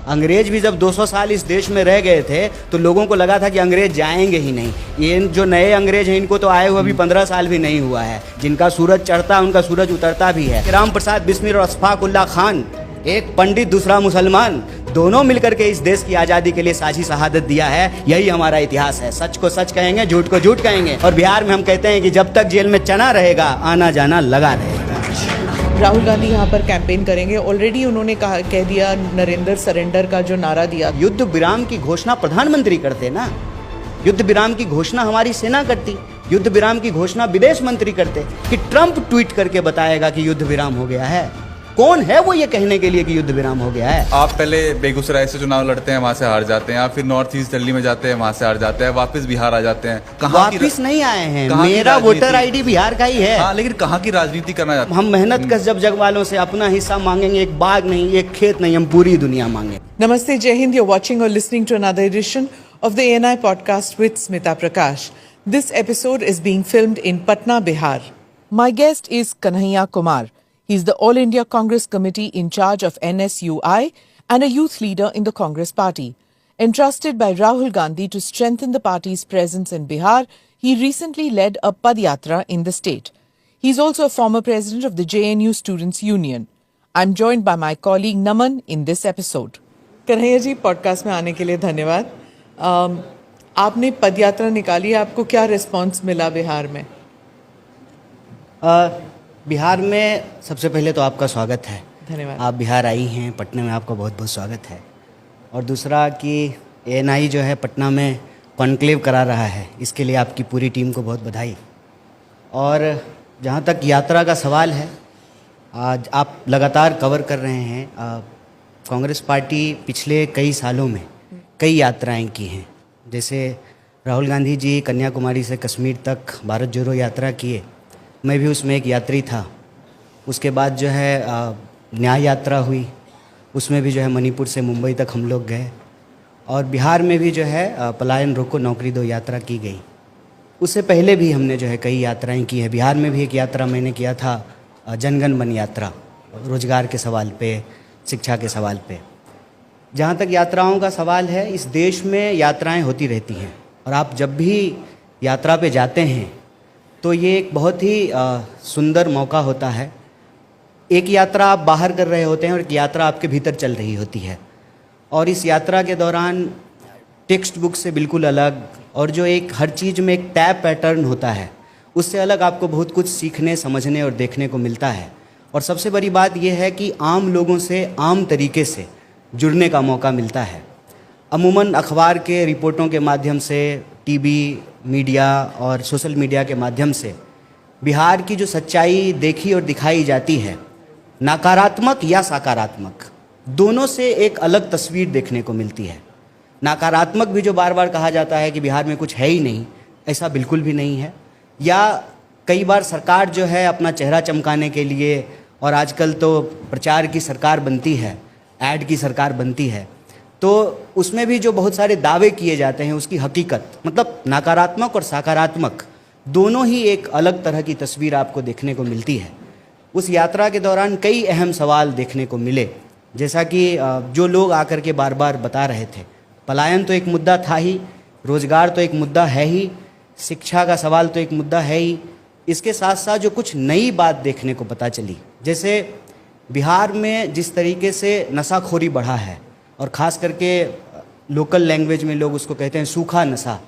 अंग्रेज भी जब 200 साल इस देश में रह गए थे तो लोगों को लगा था कि अंग्रेज जाएंगे ही नहीं। ये जो नए अंग्रेज हैं इनको तो आए हुए अभी 15 साल भी नहीं हुआ है। जिनका सूरज चढ़ता उनका सूरज उतरता भी है। राम प्रसाद बिस्मिल और अशफाक उल्लाह खान, एक पंडित दूसरा मुसलमान, दोनों मिलकर के इस देश की आज़ादी के लिए साझी शहादत दिया है। यही हमारा इतिहास है। सच को सच कहेंगे, झूठ को झूठ कहेंगे। और बिहार में हम कहते हैं कि जब तक जेल में चना रहेगा आना जाना लगा रहेगा। राहुल गांधी यहाँ पर कैंपेन करेंगे। ऑलरेडी उन्होंने कह दिया नरेंद्र सरेंडर का जो नारा दिया। युद्ध विराम की घोषणा प्रधानमंत्री करते ना, युद्ध विराम की घोषणा हमारी सेना करती, युद्ध विराम की घोषणा विदेश मंत्री करते। कि ट्रंप ट्वीट करके बताएगा कि युद्ध विराम हो गया है? कौन है वो ये कहने के लिए कि युद्ध विराम हो गया है? आप पहले बेगूसराय से चुनाव लड़ते हैं, वहाँ से हार जाते हैं, फिर नॉर्थ ईस्ट दिल्ली में जाते हैं, वहाँ से हार जाते हैं, वापस बिहार आ जाते हैं। वापस नहीं आए हैं, मेरा वोटर आईडी बिहार का ही है। हाँ, लेकिन कहाँ की राजनीति करना चाहते हैं? हम मेहनत कश जब जग वालों से अपना हिस्सा मांगेंगे, एक बाग नहीं, एक खेत नहीं, हम पूरी दुनिया मांगे। नमस्ते, जय Hind. You're watching or listening to another edition of the ANI podcast with Smita Prakash. This episode is being filmed in Patna, Bihar. My guest is Kanhaiya Kumar. He is the All India Congress Committee in charge of NSUI and a youth leader in the Congress party. Entrusted by Rahul Gandhi to strengthen the party's presence in Bihar, he recently led a Padyatra in the state. He is also a former president of the JNU Students' Union. I'm joined by my colleague Naman in this episode. Kanhaiya ji, podcast में आने के लिए धन्यवाद। आपने पदयात्रा निकाली, आपको क्या response मिला बिहार में? बिहार में सबसे पहले तो आपका स्वागत है। धन्यवाद। आप बिहार आई हैं, पटना में आपका बहुत बहुत स्वागत है। और दूसरा कि एएनआई जो है पटना में कॉन्क्लेव करा रहा है, इसके लिए आपकी पूरी टीम को बहुत बधाई। और जहाँ तक यात्रा का सवाल है, आज आप लगातार कवर कर रहे हैं। कांग्रेस पार्टी पिछले कई सालों में कई यात्राएं की हैं। जैसे राहुल गांधी जी कन्याकुमारी से कश्मीर तक भारत जोड़ो यात्रा किए, मैं भी उसमें एक यात्री था। उसके बाद जो है न्याय यात्रा हुई, उसमें भी जो है मणिपुर से मुंबई तक हम लोग गए। और बिहार में भी जो है पलायन रोको नौकरी दो यात्रा की गई। उससे पहले भी हमने जो है कई यात्राएं की है। बिहार में भी एक यात्रा मैंने किया था, जनगण मन यात्रा, रोजगार के सवाल पे, शिक्षा के सवाल पे। जहाँ तक यात्राओं का सवाल है, इस देश में यात्राएं होती रहती हैं। और आप जब भी यात्रा पे जाते हैं तो ये एक बहुत ही सुंदर मौका होता है। एक यात्रा आप बाहर कर रहे होते हैं और एक यात्रा आपके भीतर चल रही होती है। और इस यात्रा के दौरान टेक्स्ट बुक से बिल्कुल अलग, और जो एक हर चीज़ में एक टैब पैटर्न होता है, उससे अलग आपको बहुत कुछ सीखने, समझने और देखने को मिलता है। और सबसे बड़ी बात यह है कि आम लोगों से आम तरीके से जुड़ने का मौका मिलता है। अमूमन अखबार के रिपोर्टों के माध्यम से, टीवी, मीडिया और सोशल मीडिया के माध्यम से बिहार की जो सच्चाई देखी और दिखाई जाती है, नकारात्मक या सकारात्मक, दोनों से एक अलग तस्वीर देखने को मिलती है। नकारात्मक भी जो बार बार कहा जाता है कि बिहार में कुछ है ही नहीं, ऐसा बिल्कुल भी नहीं है। या कई बार सरकार जो है अपना चेहरा चमकाने के लिए, और आजकल तो प्रचार की सरकार बनती है, ऐड की सरकार बनती है, तो उसमें भी जो बहुत सारे दावे किए जाते हैं उसकी हकीकत, मतलब नकारात्मक और सकारात्मक दोनों ही एक अलग तरह की तस्वीर आपको देखने को मिलती है। उस यात्रा के दौरान कई अहम सवाल देखने को मिले, जैसा कि जो लोग आकर के बार बार बता रहे थे। पलायन तो एक मुद्दा था ही, रोजगार तो एक मुद्दा है ही, शिक्षा का सवाल तो एक मुद्दा है ही। इसके साथ साथ जो कुछ नई बात देखने को पता चली, जैसे बिहार में जिस तरीके से नशाखोरी बढ़ा है, और ख़ास करके लोकल लैंग्वेज में लोग उसको कहते हैं सूखा नशा,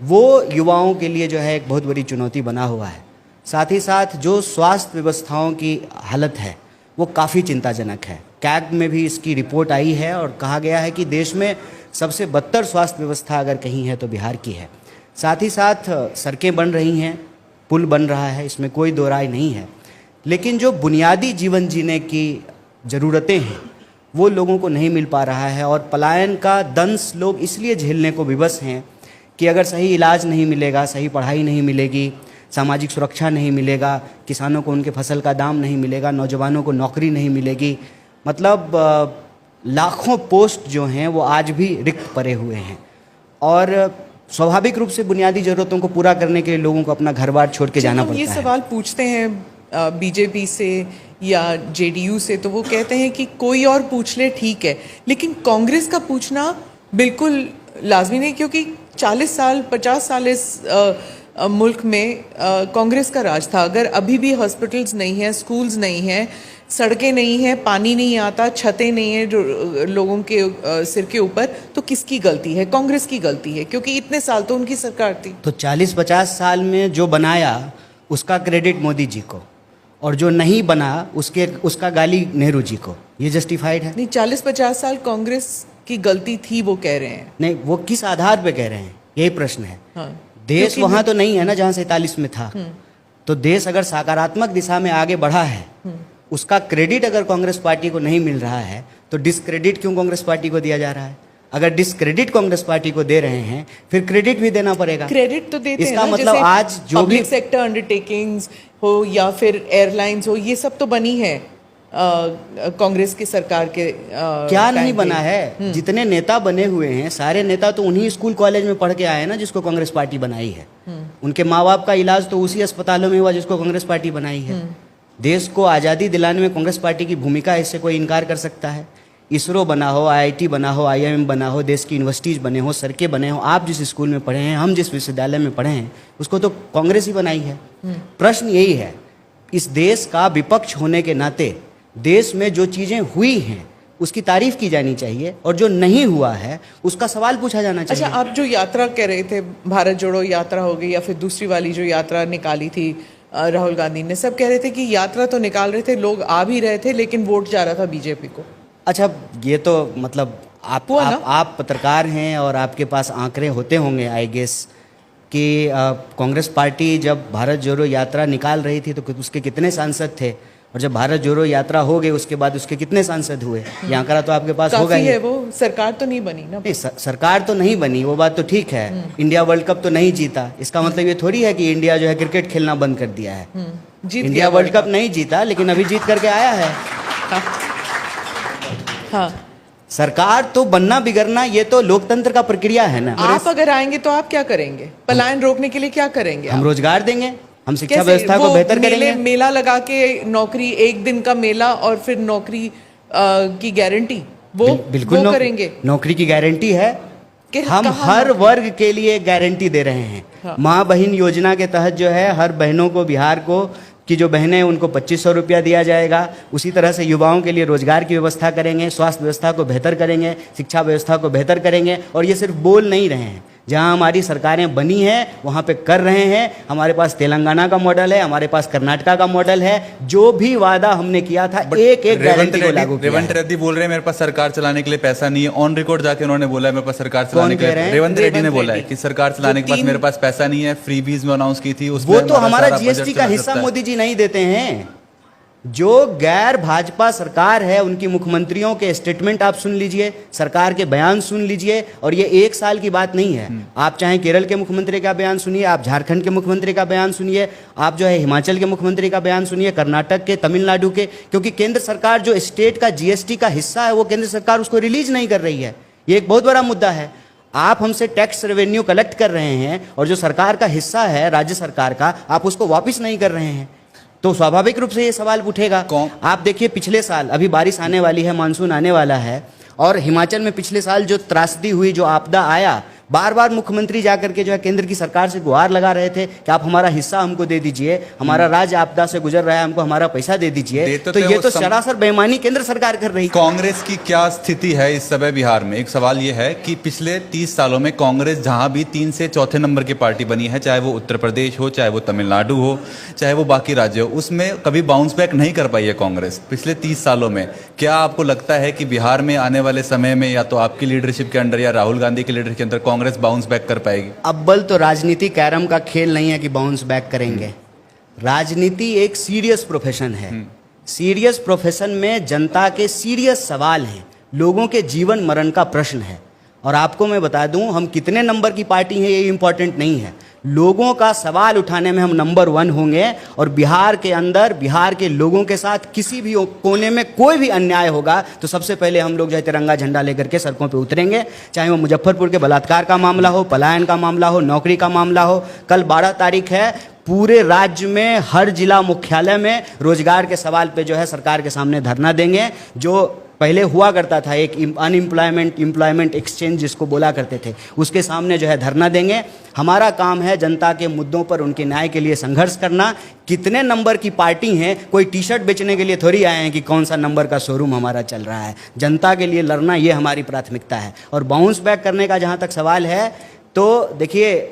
वो युवाओं के लिए जो है एक बहुत बड़ी चुनौती बना हुआ है। साथ ही साथ जो स्वास्थ्य व्यवस्थाओं की हालत है वो काफ़ी चिंताजनक है। कैग में भी इसकी रिपोर्ट आई है और कहा गया है कि देश में सबसे बदतर स्वास्थ्य व्यवस्था अगर कहीं है तो बिहार की है। साथ ही साथ सड़कें बन रही हैं, पुल बन रहा है, इसमें कोई दो राय नहीं है, लेकिन जो बुनियादी जीवन जीने की ज़रूरतें हैं वो लोगों को नहीं मिल पा रहा है। और पलायन का दंश लोग इसलिए झेलने को विवश हैं कि अगर सही इलाज नहीं मिलेगा, सही पढ़ाई नहीं मिलेगी, सामाजिक सुरक्षा नहीं मिलेगा, किसानों को उनके फसल का दाम नहीं मिलेगा, नौजवानों को नौकरी नहीं मिलेगी, मतलब लाखों पोस्ट जो हैं वो आज भी रिक्त पड़े हुए हैं। और स्वाभाविक रूप से बुनियादी ज़रूरतों को पूरा करने के लिए लोगों को अपना घर बार छोड़ के जाना पड़ता है। ये सवाल पूछते हैं बीजेपी से या जेडीयू से, तो वो कहते हैं कि कोई और पूछ ले ठीक है, लेकिन कांग्रेस का पूछना बिल्कुल लाजमी नहीं, क्योंकि 40 साल 50 साल इस मुल्क में कांग्रेस का राज था। अगर अभी भी हॉस्पिटल्स नहीं हैं, स्कूल्स नहीं हैं, सड़कें नहीं हैं, पानी नहीं आता, छतें नहीं हैं जो लोगों के सिर के ऊपर, तो किसकी गलती है? कांग्रेस की गलती है, क्योंकि इतने साल तो उनकी सरकार थी। तो 40-50 साल में जो बनाया उसका क्रेडिट मोदी जी को, और जो नहीं बना उसका गाली नेहरू जी को। ये जस्टिफाइड है? नहीं, 40-50 साल कांग्रेस की गलती थी, वो कह रहे हैं। नहीं, वो किस आधार पे कह रहे हैं, यही प्रश्न है। हाँ, देश वहां तो नहीं है ना जहां 47 में था। तो देश अगर सकारात्मक दिशा में आगे बढ़ा है, उसका क्रेडिट अगर कांग्रेस पार्टी को नहीं मिल रहा है, तो डिस्क्रेडिट क्यों कांग्रेस पार्टी को दिया जा रहा है? अगर डिस्क्रेडिट कांग्रेस पार्टी को दे रहे हैं, फिर क्रेडिट भी देना पड़ेगा। क्रेडिट तो देते हैं इसका ना, मतलब जैसे आज जो भी पब्लिक सेक्टर अंडरटेकिंग्स हो या फिर एयरलाइंस हो, ये सब तो बनी है कांग्रेस की सरकार के क्या नहीं बना है? जितने नेता बने हुए हैं, सारे नेता तो उन्हीं स्कूल कॉलेज में पढ़ के आए हैं ना जिसको कांग्रेस पार्टी बनाई है। उनके माँ बाप का इलाज तो उसी अस्पतालों में हुआ जिसको कांग्रेस पार्टी बनाई है। देश को आज़ादी दिलाने में कांग्रेस पार्टी की भूमिका है, इससे कोई इनकार कर सकता है? इसरो बना हो, आईआईटी बना हो, आईआईएम बना हो, देश की यूनिवर्सिटीज़ बने हो, सड़कें बने हो, आप जिस स्कूल में पढ़े हैं, हम जिस विश्वविद्यालय में पढ़े हैं, उसको तो कांग्रेस ही बनाई है। प्रश्न यही है, इस देश का विपक्ष होने के नाते देश में जो चीज़ें हुई हैं उसकी तारीफ की जानी चाहिए, और जो नहीं हुआ है उसका सवाल पूछा जाना चाहिए। अच्छा, आप जो यात्रा कह रहे थे, भारत जोड़ो यात्रा हो गई, या फिर दूसरी वाली जो यात्रा निकाली थी राहुल गांधी ने, सब कह रहे थे कि यात्रा तो निकाल रहे थे, लोग आ भी रहे थे, लेकिन वोट जा रहा था बीजेपी को। अच्छा, ये तो मतलब आप पत्रकार हैं और आपके पास आंकड़े होते होंगे, आई गेस, कि कांग्रेस पार्टी जब भारत जोड़ो यात्रा निकाल रही थी तो उसके कितने सांसद थे, और जब भारत जोड़ो यात्रा हो गई उसके बाद उसके कितने सांसद हुए? ये आंकड़ा तो आपके पास होगा ही। है, वो सरकार तो नहीं बनी ना। सरकार तो नहीं बनी, वो बात तो ठीक है। इंडिया वर्ल्ड कप तो नहीं जीता, इसका मतलब ये थोड़ी है कि इंडिया जो है क्रिकेट खेलना बंद कर दिया है। इंडिया वर्ल्ड कप नहीं जीता, लेकिन अभी जीत करके आया है। हाँ, सरकार तो बनना बिगड़ना ये तो लोकतंत्र का प्रक्रिया है ना। आप अगर आएंगे तो आप क्या करेंगे? पलायन रोकने के लिए क्या करेंगे? हम रोजगार देंगे, हम शिक्षा व्यवस्था को बेहतर करेंगे। मेला लगा के नौकरी, एक दिन का मेला और फिर नौकरी की गारंटी, वो बिल्कुल करेंगे। नौकरी की गारंटी है, हम हर वर्ग के लिए गारंटी दे रहे हैं। हाँ। माँ बहन योजना के तहत जो है हर बहनों को, बिहार को की जो बहनें हैं उनको 2500 रुपया दिया जाएगा। उसी तरह से युवाओं के लिए रोजगार की व्यवस्था करेंगे, स्वास्थ्य व्यवस्था को बेहतर करेंगे, शिक्षा व्यवस्था को बेहतर करेंगे। और ये सिर्फ बोल नहीं रहे हैं, जहां हमारी सरकारें बनी हैं वहां पे कर रहे हैं। हमारे पास तेलंगाना का मॉडल है, हमारे पास कर्नाटका का मॉडल है। जो भी वादा हमने किया था एक एक गारंटी को लागू किया। रेवंत रेड्डी बोल रहे हैं मेरे पास सरकार चलाने के लिए पैसा नहीं है। ऑन रिकॉर्ड जाके उन्होंने बोला है मेरे पास सरकार चलाने के लिए, रेवंत रेड्डी ने बोला है कि सरकार चलाने के पास मेरे पास पैसा नहीं है। फ्रीबीज में अनाउंस की थी, वो तो हमारा जीएसटी का हिस्सा मोदी जी नहीं देते हैं। जो गैर भाजपा सरकार है उनकी मुख्यमंत्रियों के स्टेटमेंट आप सुन लीजिए, सरकार के बयान सुन लीजिए, और ये एक साल की बात नहीं है। आप चाहे केरल के मुख्यमंत्री का बयान सुनिए, आप झारखंड के मुख्यमंत्री का बयान सुनिए, आप जो है हिमाचल के मुख्यमंत्री का बयान सुनिए, कर्नाटक के, तमिलनाडु के, क्योंकि केंद्र सरकार जो स्टेट का जीएसटी का हिस्सा है वो केंद्र सरकार उसको रिलीज नहीं कर रही है। ये एक बहुत बड़ा मुद्दा है। आप हमसे टैक्स रेवेन्यू कलेक्ट कर रहे हैं और जो सरकार का हिस्सा है राज्य सरकार का, आप उसको वापस नहीं कर रहे हैं, तो स्वाभाविक रूप से ये सवाल उठेगा। आप देखिए पिछले साल, अभी बारिश आने वाली है, मानसून आने वाला है, और हिमाचल में पिछले साल जो त्रासदी हुई, जो आपदा आया, बार बार मुख्यमंत्री जाकर के जो है केंद्र की सरकार से गुहार लगा रहे थे कि आप हमारा हिस्सा हमको दे दीजिए, हमारा राज्य आपदा से गुजर रहा है, हमको हमारा पैसा दे दीजिए। तो ये तो सरासर बेईमानी केंद्र सरकार कर रही है। कांग्रेस की क्या स्थिति है इस समय बिहार में? एक सवाल ये है कि पिछले 30 सालों में कांग्रेस जहां भी 3 से चौथे नंबर की पार्टी बनी है, चाहे वो उत्तर प्रदेश हो, चाहे वो तमिलनाडु हो, चाहे वो बाकी राज्य हो, उसमें कभी बाउंस बैक नहीं कर पाई है कांग्रेस पिछले 30 सालों में। क्या आपको लगता है कि बिहार में आने वाले समय में या तो आपकी लीडरशिप के अंडर या राहुल गांधी की लीडरशिप के अंदर कांग्रेस बाउंस बैक कर पाएगी? अव्वल तो राजनीति कैरम का खेल नहीं है कि बाउंस बैक करेंगे। राजनीति एक सीरियस प्रोफेशन है। सीरियस प्रोफेशन में जनता के सीरियस सवाल हैं, लोगों के जीवन मरण का प्रश्न है। और आपको मैं बता दूं, हम कितने नंबर की पार्टी हैं ये इंपॉर्टेंट नहीं है, लोगों का सवाल उठाने में हम नंबर 1 होंगे। और बिहार के अंदर, बिहार के लोगों के साथ किसी भी कोने में कोई भी अन्याय होगा तो सबसे पहले हम लोग जो है तिरंगा झंडा लेकर के सड़कों पे उतरेंगे। चाहे वो मुजफ्फरपुर के बलात्कार का मामला हो, पलायन का मामला हो, नौकरी का मामला हो। कल 12 तारीख है, पूरे राज्य में हर जिला मुख्यालय में रोजगार के सवाल पे जो है सरकार के सामने धरना देंगे। जो पहले हुआ करता था एक एम्प्लॉयमेंट एक्सचेंज जिसको बोला करते थे, उसके सामने जो है धरना देंगे। हमारा काम है जनता के मुद्दों पर उनके न्याय के लिए संघर्ष करना। कितने नंबर की पार्टी हैं, कोई टी शर्ट बेचने के लिए थोड़ी आए हैं कि कौन सा नंबर का शोरूम हमारा चल रहा है। जनता के लिए लड़ना ये हमारी प्राथमिकता है। और बाउंस बैक करने का जहाँ तक सवाल है, तो देखिए,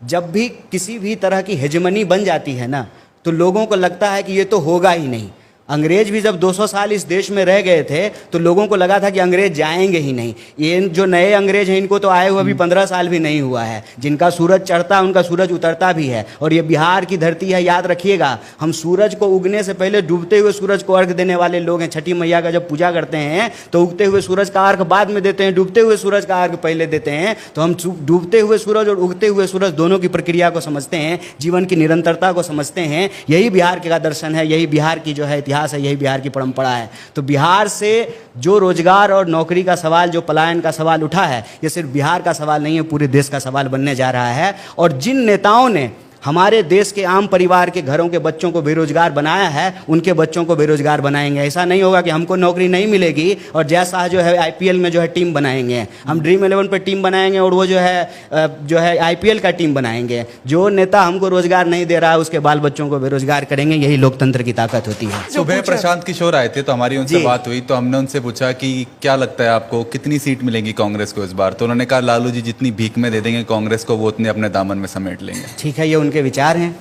जब भी किसी भी तरह की हेजेमनी बन जाती है ना, तो लोगों को लगता है कि ये तो होगा ही नहीं। अंग्रेज भी जब 200 साल इस देश में रह गए थे तो लोगों को लगा था कि अंग्रेज जाएंगे ही नहीं। ये जो नए अंग्रेज हैं, इनको तो आए हुए अभी 15 साल भी नहीं हुआ है। जिनका सूरज चढ़ता है उनका सूरज उतरता भी है। और ये बिहार की धरती है, याद रखिएगा। हम सूरज को उगने से पहले डूबते हुए सूरज को अर्घ देने वाले लोग हैं। छठी मैया का जब पूजा करते हैं तो उगते हुए सूरज का अर्घ बाद में देते हैं, डूबते हुए सूरज का अर्घ पहले देते हैं। तो हम डूबते हुए सूरज और उगते हुए सूरज दोनों की प्रक्रिया को समझते हैं, जीवन की निरंतरता को समझते हैं। यही बिहार का दर्शन है, यही बिहार की जो है इतिहास है, यही बिहार की परंपरा है। तो बिहार से जो रोजगार और नौकरी का सवाल, जो पलायन का सवाल उठा है, ये सिर्फ बिहार का सवाल नहीं है, पूरे देश का सवाल बनने जा रहा है। और जिन नेताओं ने हमारे देश के आम परिवार के घरों के बच्चों को बेरोजगार बनाया है, उनके बच्चों को बेरोजगार बनाएंगे। ऐसा नहीं होगा कि हमको नौकरी नहीं मिलेगी और जय शाह जो है आईपीएल में जो है टीम बनाएंगे, हम ड्रीम 11 पे टीम बनाएंगे और वो जो है आईपीएल का टीम बनाएंगे। जो नेता हमको रोजगार नहीं दे रहा है उसके बाल बच्चों को बेरोजगार करेंगे। यही लोकतंत्र की ताकत होती है। सुबह प्रशांत किशोर आए थे तो हमारी उनसे बात हुई, तो हमने उनसे पूछा कि क्या लगता है आपको कितनी सीट मिलेंगी कांग्रेस को इस बार। तो उन्होंने कहा लालू जी जितनी भीख में दे देंगे कांग्रेस को वो उतने अपने दामन में समेट लेंगे। ठीक है, ये उनके विचार हैं।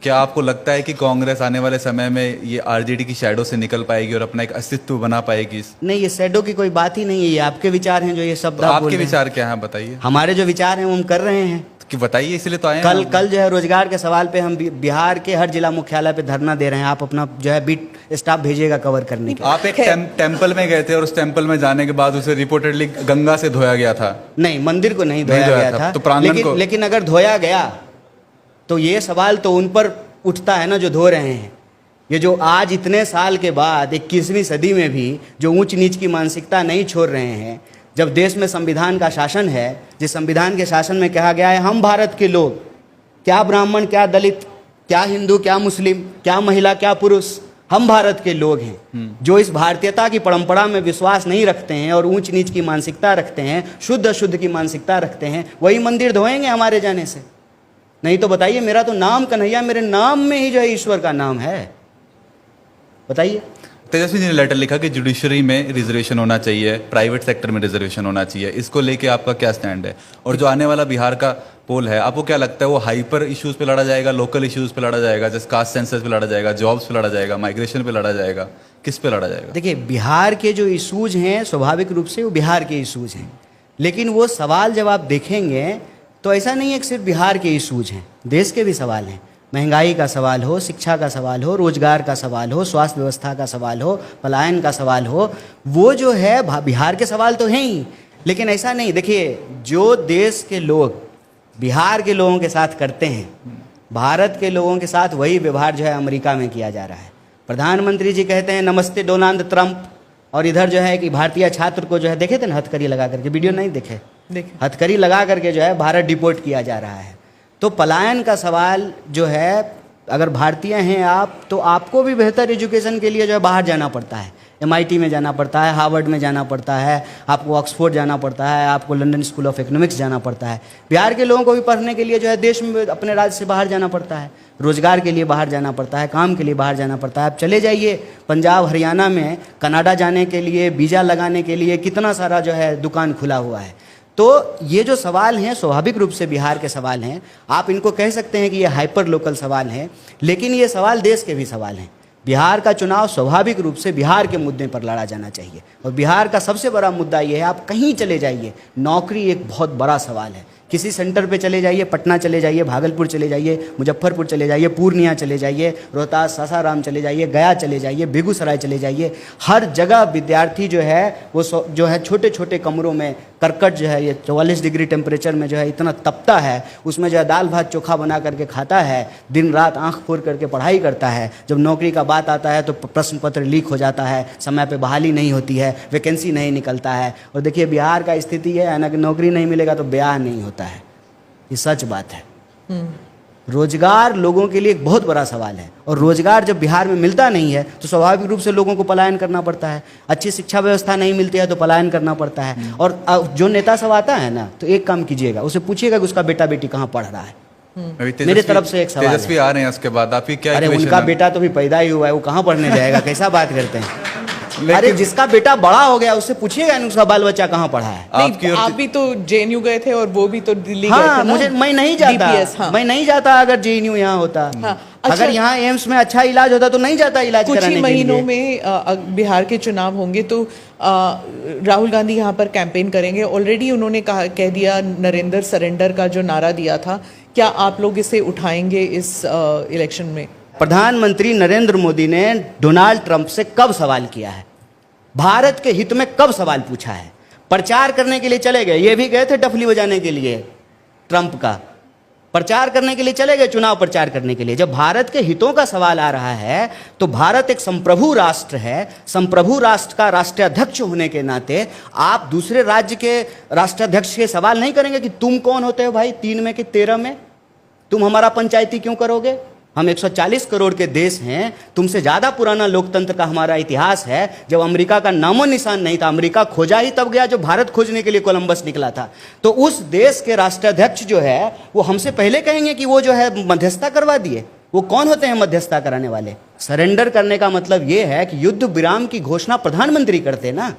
क्या आपको लगता है कि कांग्रेस आने वाले समय में ये आरजेडी की शैडो से निकल पाएगी और अपना एक अस्तित्व बना पाएगी? नहीं, ये शैडो की कोई बात ही नहीं है। ये आपके विचार हैं जो ये शब्द तो आप बोल आपके रहे हैं। विचार क्या हैं बताइए। हमारे जो विचार हैं वो हम कर रहे हैं कि बताइए, इसलिए तो आए हैं कल जो है रोजगार के सवाल पे हम बिहार के हर जिला मुख्यालय पे धरना दे रहे हैं। आप अपना जो है बीट स्टाफ भेजिएगा कवर करने के। आप एक टेम्पल में गए थे और उस टेम्पल में जाने के बाद उसे रिपोर्टेडली गंगा से धोया गया था। नहीं, मंदिर को नहीं धोया गया था, तो प्रांगण को। लेकिन अगर धोया गया तो ये सवाल तो उन पर उठता है ना जो धो रहे हैं। ये जो आज इतने साल के बाद 21वीं सदी में भी जो ऊंच नीच की मानसिकता नहीं छोड़ रहे हैं, जब देश में संविधान का शासन है, जिस संविधान के शासन में कहा गया है हम भारत के लोग, क्या ब्राह्मण, क्या दलित, क्या हिंदू, क्या मुस्लिम, क्या महिला, क्या पुरुष, हम भारत के लोग हैं। जो इस भारतीयता की परंपरा में विश्वास नहीं रखते हैं और ऊंच नीच की मानसिकता रखते हैं, शुद्ध अशुद्ध की मानसिकता रखते हैं, वही मंदिर धोएंगे हमारे जाने से। नहीं तो बताइए, मेरा तो नाम कन्हैया, मेरे नाम में ही जो है ईश्वर का नाम है। बताइए। तेजस्वी जी ने लेटर लिखा कि जुडिशरी में रिजर्वेशन होना चाहिए, प्राइवेट सेक्टर में रिजर्वेशन होना चाहिए। इसको लेके आपका क्या स्टैंड है? और जो आने वाला बिहार का पोल है, आपको क्या लगता है वो हाइपर इश्यूज पे लड़ा जाएगा, लोकल इश्यूज पे लड़ा जाएगा, जैसे कास्ट सेंसस पे लड़ा जाएगा, जॉब्स पे लड़ा जाएगा, माइग्रेशन पे लड़ा जाएगा, किस पे लड़ा जाएगा? देखिए, बिहार के जो इशूज हैं स्वाभाविक रूप से वो बिहार के इशूज हैं, लेकिन वो सवाल जब आप देखेंगे तो ऐसा नहीं है कि सिर्फ बिहार के इशूज हैं, देश के भी सवाल हैं। महंगाई का सवाल हो, शिक्षा का सवाल हो, रोजगार का सवाल हो, स्वास्थ्य व्यवस्था का सवाल हो, पलायन का सवाल हो, वो जो है बिहार के सवाल तो हैं ही। लेकिन ऐसा नहीं, देखिए, जो देश के लोग बिहार के लोगों के साथ करते हैं, भारत के लोगों के साथ वही व्यवहार जो है अमेरिका में किया जा रहा है। प्रधानमंत्री जी कहते हैं नमस्ते डोनाल्ड ट्रंप, और इधर जो है कि भारतीय छात्र को जो है देखे थे ना हथकड़ी लगा करके, वीडियो नहीं देखे, हथकड़ी लगा करके जो है भारत डिपोर्ट किया जा रहा है। तो पलायन का सवाल जो है, अगर भारतीय हैं आप तो आपको भी बेहतर एजुकेशन के लिए जो है बाहर जाना पड़ता है। MIT में जाना पड़ता है, हार्वर्ड में जाना पड़ता है, आपको ऑक्सफोर्ड जाना पड़ता है, आपको लंदन स्कूल ऑफ इकोनॉमिक्स जाना पड़ता है। बिहार के लोगों को भी पढ़ने के लिए जो है देश में अपने राज्य से बाहर जाना पड़ता है, रोजगार के लिए बाहर जाना पड़ता है, काम के लिए बाहर जाना पड़ता है। आप चले जाइए पंजाब हरियाणा में, कनाडा जाने के लिए, वीज़ा लगाने के लिए कितना सारा जो है दुकान खुला हुआ है। तो ये जो सवाल हैं स्वाभाविक रूप से बिहार के सवाल हैं। आप इनको कह सकते हैं कि ये हाइपर लोकल सवाल हैं, लेकिन ये सवाल देश के भी सवाल हैं। बिहार का चुनाव स्वाभाविक रूप से बिहार के मुद्दे पर लड़ा जाना चाहिए, और बिहार का सबसे बड़ा मुद्दा ये है, आप कहीं चले जाइए, नौकरी एक बहुत बड़ा सवाल है। किसी सेंटर पे चले जाइए, पटना चले जाइए, भागलपुर चले जाइए, मुजफ्फरपुर चले जाइए, पूर्णिया चले जाइए, रोहतास, सासाराम चले जाइए, गया चले जाइए, बेगूसराय चले जाइए, हर जगह विद्यार्थी जो है वो जो है छोटे छोटे कमरों में, करकट जो है ये 44 डिग्री टेम्परेचर में जो है इतना तपता है, उसमें जो है दाल भात चोखा बना करके खाता है, दिन रात आंख फोड़ करके पढ़ाई करता है। जब नौकरी का बात आता है तो प्रश्न पत्र लीक हो जाता है, समय पे बहाली नहीं होती है, वैकेंसी नहीं निकलता है। और देखिए बिहार का स्थिति है ना कि नौकरी नहीं मिलेगा तो ब्याह नहीं होता है, ये सच बात है। रोजगार लोगों के लिए एक बहुत बड़ा सवाल है, और रोजगार जब बिहार में मिलता नहीं है तो स्वाभाविक रूप से लोगों को पलायन करना पड़ता है। अच्छी शिक्षा व्यवस्था नहीं मिलती है तो पलायन करना पड़ता है। और जो नेता सब आता है ना, तो एक काम कीजिएगा, उसे पूछिएगा कि उसका बेटा बेटी कहाँ पढ़ रहा है। मेरे तरफ से एक सवाल तेजस्वी आ रहे हैं, उसके बाद आपकी क्या अरे equation उनका है? बेटा तो भी पैदा ही हुआ है, वो कहाँ पढ़ने जाएगा? कैसा बात करते हैं? अरे जिसका बेटा बड़ा हो गया उससे पूछिएगा उसका बाल बच्चा कहाँ पढ़ा है। नहीं, आप भी तो जेएनयू गए थे और वो भी तो दिल्ली गए हाँ, थे ना? मैं नहीं जाता। DPS, हाँ। मैं नहीं जाता अगर जेएनयू यहाँ होता। हाँ, अच्छा, अगर यहाँ एम्स में अच्छा इलाज होता तो नहीं जाता इलाज कुछ कराने ही के लिए। महीनों में बिहार के चुनाव होंगे तो राहुल गांधी यहाँ पर कैंपेन करेंगे। ऑलरेडी उन्होंने कह दिया नरेंद्र सरेंडर का जो नारा दिया था, क्या आप लोग इसे उठाएंगे इस इलेक्शन में? प्रधानमंत्री नरेंद्र मोदी ने डोनाल्ड ट्रंप से कब सवाल किया है? भारत के हित में कब सवाल पूछा है? प्रचार करने के लिए चले गए, ये भी गए थे डफली बजाने के लिए, ट्रंप का प्रचार करने के लिए चले गए, चुनाव प्रचार करने के लिए। जब भारत के हितों का सवाल आ रहा है तो भारत एक संप्रभु राष्ट्र है। संप्रभु राष्ट्र का राष्ट्राध्यक्ष होने के नाते आप दूसरे राज्य के राष्ट्राध्यक्ष के सवाल नहीं करेंगे कि तुम कौन होते हो भाई, 3 में कि 13 में, तुम हमारा पंचायती क्यों करोगे? हम 140 करोड़ के देश हैं, तुमसे ज़्यादा पुराना लोकतंत्र का हमारा इतिहास है। जब अमेरिका का नामो निशान नहीं था, अमेरिका खोजा ही तब गया जब भारत खोजने के लिए कोलंबस निकला था। तो उस देश के राष्ट्राध्यक्ष जो है वो हमसे पहले कहेंगे कि वो जो है मध्यस्थता करवा दिए। वो कौन होते हैं मध्यस्थता कराने वाले? सरेंडर करने का मतलब ये है कि युद्ध विराम की घोषणा प्रधानमंत्री करते ना,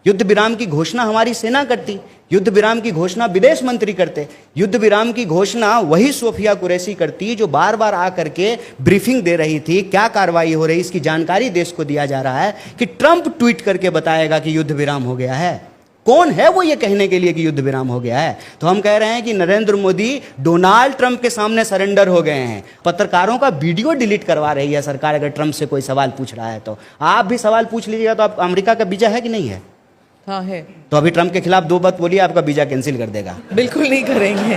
युद्ध विराम की घोषणा हमारी सेना करती, युद्ध विराम की घोषणा विदेश मंत्री करते, युद्ध विराम की घोषणा वही सोफिया कुरैशी करती जो बार बार आकर के ब्रीफिंग दे रही थी, क्या कार्रवाई हो रही इसकी जानकारी देश को दिया जा रहा है कि ट्रंप ट्वीट करके बताएगा कि युद्ध विराम हो गया है। कौन है वो ये कहने के लिए कि युद्ध विराम हो गया है? तो हम कह रहे हैं कि नरेंद्र मोदी डोनाल्ड ट्रंप के सामने सरेंडर हो गए हैं। पत्रकारों का वीडियो डिलीट करवा रही है सरकार अगर ट्रंप से कोई सवाल पूछ रहा है तो। आप भी सवाल पूछ लीजिएगा। तो आप अमेरिका का वीजा है कि नहीं है? हाँ है। तो अभी ट्रंप के खिलाफ 2 बात बोलिए, आपका वीजा कैंसिल कर देगा। बिल्कुल नहीं करेंगे।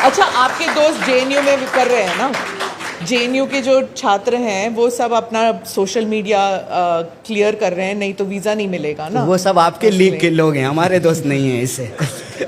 अच्छा, आपके दोस्त जेएनयू में कर रहे हैं ना? जेएनयू के जो छात्र हैं वो सब अपना सोशल मीडिया क्लियर कर रहे हैं, नहीं तो वीजा नहीं मिलेगा ना। वो सब आपके लीग के लोग हैं, हमारे दोस्त नहीं हैं इससे।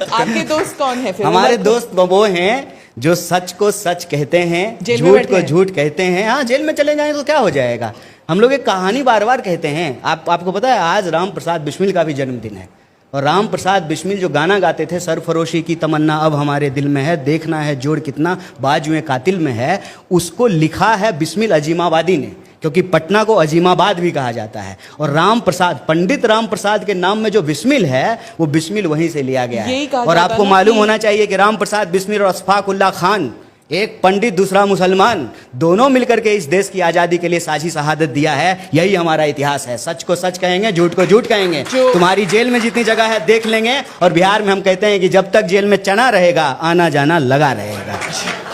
आपके दोस्त कौन है फिर? हमारे दोस्त वो हैं जो सच को सच कहते हैं, झूठ को झूठ कहते हैं। हाँ, जेल में चले जाएं तो क्या हो जाएगा? हम लोग एक कहानी बार बार कहते हैं। आपको पता है आज राम प्रसाद बिस्मिल का भी जन्मदिन है, और राम प्रसाद बिस्मिल जो गाना गाते थे, सरफरोशी की तमन्ना अब हमारे दिल में है, देखना है जोड़ कितना बाजुएं कातिल में है, उसको लिखा है बिस्मिल अजीमाबादी ने, क्योंकि पटना को अजीमाबाद भी कहा जाता है। और राम प्रसाद, पंडित राम प्रसाद के नाम में जो बिस्मिल है वो बिस्मिल वहीं से लिया गया है। और आपको मालूम होना चाहिए कि राम प्रसाद बिस्मिल और अशफाक उल्लाह खान, एक पंडित दूसरा मुसलमान, दोनों मिलकर के इस देश की आज़ादी के लिए साझी शहादत दिया है। यही हमारा इतिहास है। सच को सच कहेंगे, झूठ को झूठ कहेंगे। तुम्हारी जेल में जितनी जगह है देख लेंगे। और बिहार में हम कहते हैं कि जब तक जेल में चना रहेगा आना जाना लगा रहेगा।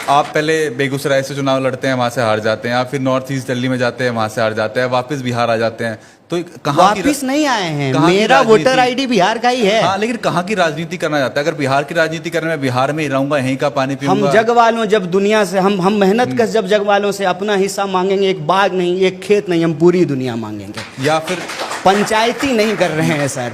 आप पहले बेगूसराय से चुनाव लड़ते हैं, वहां से हार जाते हैं, आप फिर नॉर्थ ईस्ट दिल्ली में जाते हैं, वहां से हार जाते हैं, वापस बिहार आ जाते हैं। तो वापिस नहीं आए हैं, मेरा वोटर आईडी बिहार का ही है। हाँ, लेकिन कहाँ की राजनीति करना चाहता है? अगर बिहार की राजनीति करने में बिहार में ही रहूंगा, यहीं का पानी पीऊंगा। हम जग वालों, जब दुनिया से हम मेहनत कर, जब जग वालों से अपना हिस्सा मांगेंगे, एक बाग नहीं, एक खेत नहीं, हम पूरी दुनिया मांगेंगे। या फिर पंचायती नहीं कर रहे हैं सर।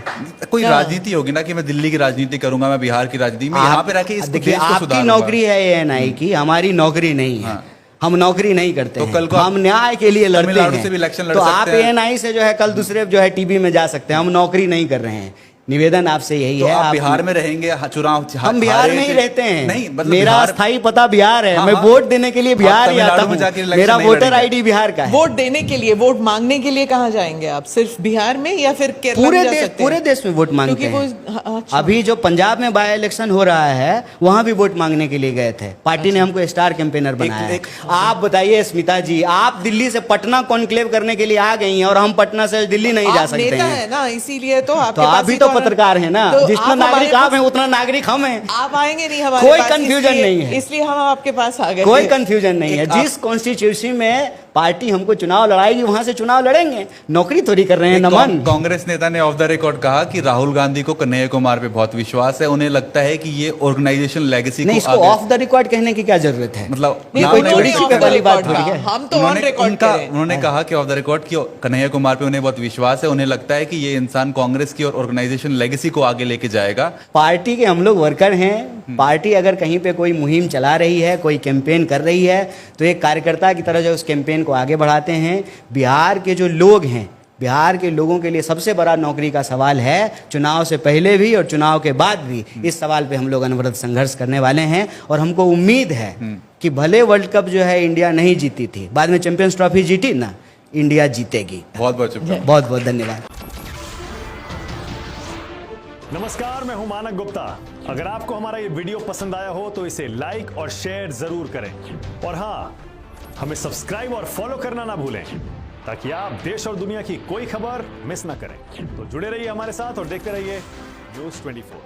कोई राजनीति होगी ना कि मैं दिल्ली की राजनीति करूंगा, मैं बिहार की राजनीति में यहाँ पे रह के देखिए, आपकी नौकरी है एएनआई की, हमारी नौकरी नहीं है। हम नौकरी नहीं करते तो हैं, कल को हम न्याय के लिए लड़ते हैं। से भी इलेक्शन लड़ तो सकते आप हैं। एएनआई से जो है कल दूसरे जो है टीवी में जा सकते हैं। हम नौकरी नहीं कर रहे हैं। निवेदन आपसे यही तो है। आप बिहार में रहेंगे, चुनाव हम बिहार में ही रहते हैं। नहीं, मतलब मेरा स्थायी पता बिहार है। मैं वोट देने के लिए बिहार ही आता हूँ। मेरा वोटर आईडी बिहार का है। वोट देने के लिए, वोट मांगने के लिए कहाँ जाएंगे आप? सिर्फ बिहार में या फिर केरल में जा सकते हैं? पूरे देश में वोट मांगते हैं। अभी जो पंजाब में बाय इलेक्शन हो रहा है वहां भी वोट मांगने के लिए गए थे। पार्टी ने हमको स्टार कैंपेनर बनाया है। आप बताइए स्मिता जी, आप दिल्ली से पटना कॉन्क्लेव करने के लिए आ गई हैं और हम पटना से दिल्ली नहीं जा सकते नेता हैं है ना, इसीलिए तो तो आप भी तो पत्रकार हैं ना। तो जितना नागरिक आप हैं उतना नागरिक हम हैं। आप आएंगे नहीं हमारे कोई पास, कंफ्यूजन नहीं है, इसलिए हम आपके पास आ गए। कोई कंफ्यूजन नहीं है। जिस कॉन्स्टिट्यूशन में पार्टी हमको चुनाव लड़ाएगी, वहां से चुनाव लड़ेंगे, नौकरी थोड़ी कर रहे हैं नमन। कांग्रेस नेता ने ऑफ द रिकॉर्ड कहा कि राहुल गांधी को कन्हैया कुमार पे बहुत विश्वास है, उन्हें लगता है कि ये ऑर्गेनाइजेशन लेगेसी नहीं, को इसको ऑफ द रिकॉर्ड कहने की क्या जरूरत है? मतलब नहीं, कोई उन्होंने चोरी off छिपे the वाली बात record थोड़ी कहा। है। हम तो ऑन रिकॉर्ड करें। उन्होंने कहा कि ऑफ द रिकॉर्ड कि कन्हैया कुमार पे उन्हें बहुत विश्वास है, उन्हें लगता है कि ये इंसान कांग्रेस की और ऑर्गेनाइजेशन लेगेसी को आगे लेके जाएगा। पार्टी के हम लोग वर्कर हैं। पार्टी अगर कहीं पे कोई मुहिम चला रही है, कोई कैंपेन कर रही है, तो एक कार्यकर्ता की तरह जो उस कैंपेन को आगे बढ़ाते हैं। बिहार के जो लोग हैं, बिहार के लोगों के लिए सबसे बड़ा नौकरी का सवाल है, चुनाव से पहले भी और चुनाव के बाद भी इस सवाल पे हम लोग अनवरत संघर्ष करने वाले हैं। और हमको उम्मीद है कि भले वर्ल्ड कप जो है इंडिया नहीं जीती थी, बाद में चैंपियंस ट्रॉफी जीती ना, इंडिया जीतेगी। बहुत बहुत शुक्रिया। बहुत बहुत धन्यवाद। नमस्कार, मैं हूं मानक गुप्ता। अगर आपको हमारा ये वीडियो पसंद आया हो तो इसे लाइक और शेयर जरूर करें, और हाँ, हमें सब्सक्राइब और फॉलो करना ना भूलें ताकि आप देश और दुनिया की कोई खबर मिस ना करें। तो जुड़े रहिए हमारे साथ और देखते रहिए न्यूज़ 24।